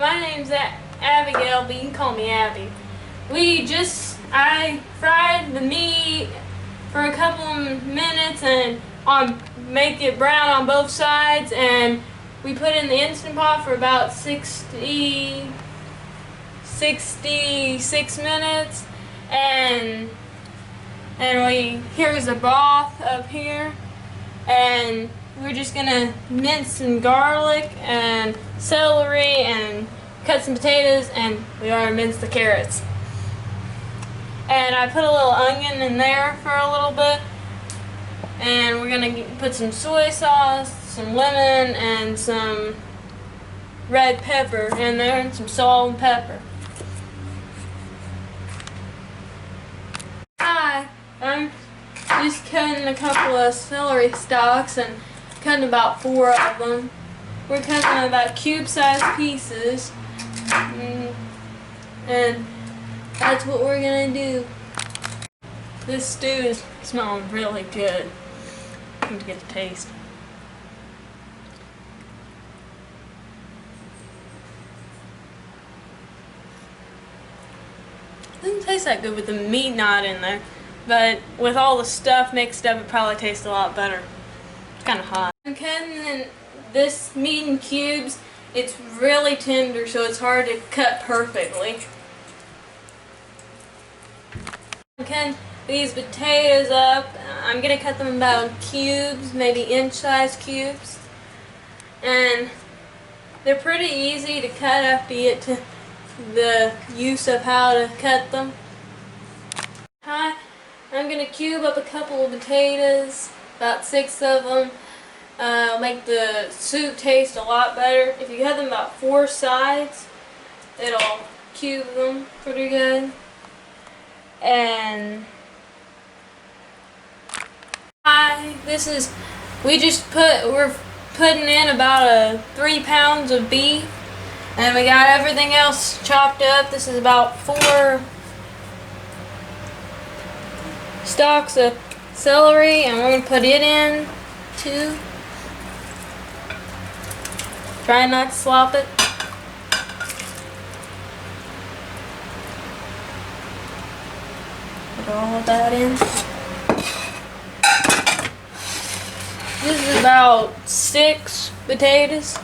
my name's Abigail, but you can call me Abby. I fried the meat for a couple of minutes and make it brown on both sides, and we put it in the Instant Pot for about 66 minutes, and here's the broth up here, and we're just gonna mince some garlic and celery and cut some potatoes, and we already minced the carrots. And I put a little onion in there for a little bit, and we're gonna put some soy sauce, some lemon, and some red pepper in there, and some salt and pepper. Hi, I'm just cutting a couple of celery stalks and cutting about 4 of them. We're cutting them about cube-sized pieces, and that's what we're gonna do. This stew is smelling really good. I need to get the taste. It doesn't taste that good with the meat not in there, but with all the stuff mixed up, it probably tastes a lot better. It's kind of hot. I'm cutting this meat in cubes. It's really tender, so it's hard to cut perfectly. I'm cutting these potatoes up. I'm gonna cut them about in cubes, maybe inch-sized cubes. And they're pretty easy to cut after you get to the use of how to cut them. Hi, I'm gonna cube up a couple of potatoes, about 6 of them. Make the soup taste a lot better. If you cut them about 4 sides, it'll cube them pretty good. And hi, we're putting in about 3 pounds of beef, and we got everything else chopped up. This is about 4 stalks of celery, and we're going to put it in too. Try not to slop it. Put all of that in. This is about 6 potatoes.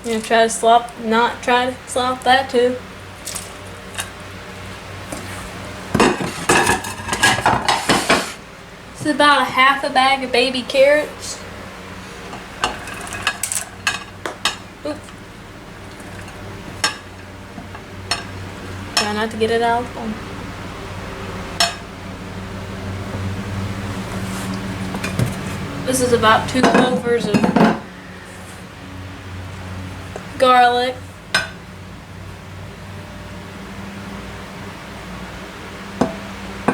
I'm gonna not try to slop that too. This is about half a bag of baby carrots. Oop. Try not to get it out of the phone. This is about 2 cloves of garlic.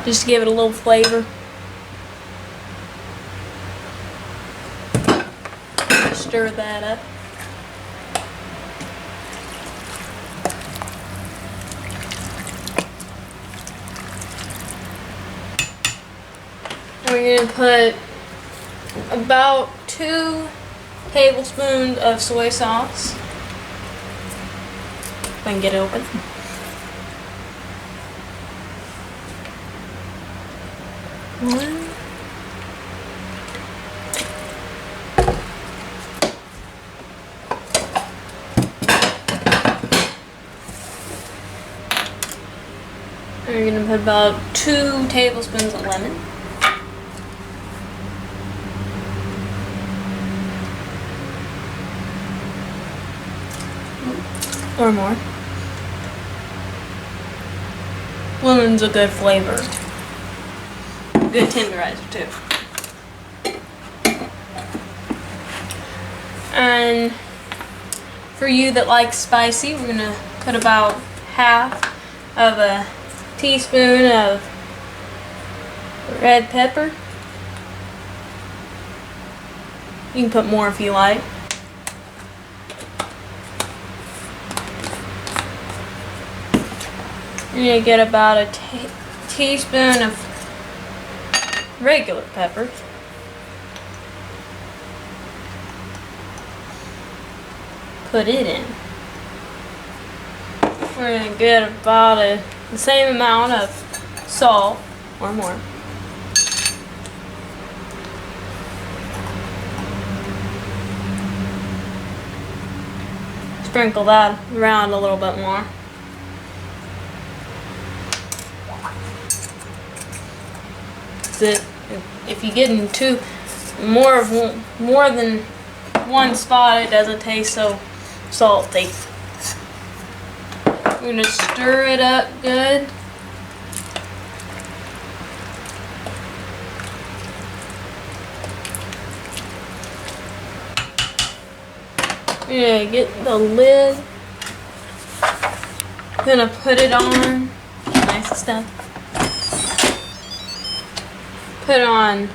Just to give it a little flavor. Stir that up. We're going to put about 2 tablespoons of soy sauce. If I can get it open. One. We're going to put about 2 tablespoons of lemon. Or more. Lemon's a good flavor. Good tenderizer too. And for you that like spicy, we're gonna put about half of a teaspoon of red pepper. You can put more if you like. You're going to get about a teaspoon of regular pepper. Put it in. We're gonna get about the same amount of salt or more. Sprinkle that around a little bit more. If you get into more than one spot, it doesn't taste so salty. We're gonna stir it up good. We're gonna get the lid. Gonna put it on. Nice stuff. Put on.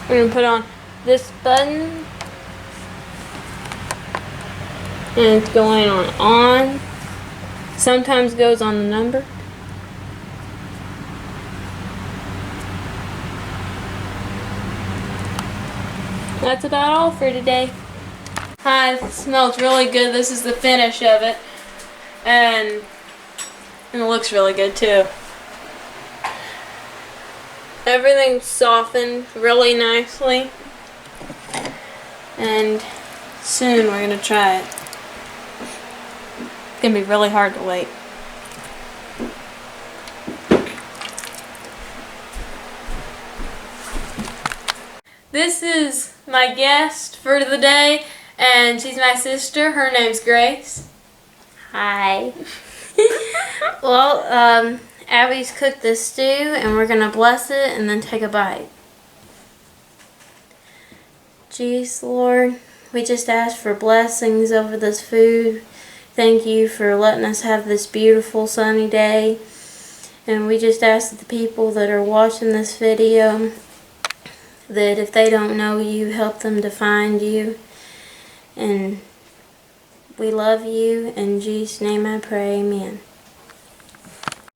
We're gonna put on this button. And it's going on. Sometimes goes on the number. That's about all for today. Hi, it smells really good. This is the finish of it. And it looks really good too. Everything's softened really nicely. And soon we're going to try it. It's going to be really hard to wait. This is my guest for the day, and she's my sister. Her name's Grace. Hi. Well, Abby's cooked this stew, and we're going to bless it and then take a bite. Jeez, Lord, we just ask for blessings over this food. Thank you for letting us have this beautiful sunny day. And we just ask that the people that are watching this video, that if they don't know you, help them to find you. And we love you. In Jesus' name I pray, amen.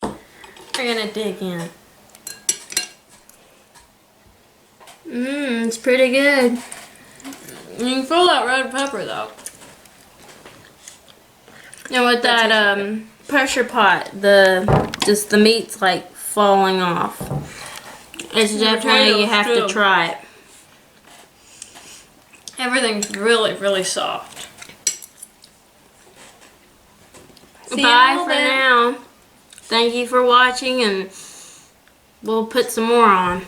We're going to dig in. It's pretty good. You can feel that red pepper though. And with that pressure pot, just the meat's like falling off. It's definitely, you have to try it. Everything's really, really soft. Bye for now. Thank you for watching, and we'll put some more on.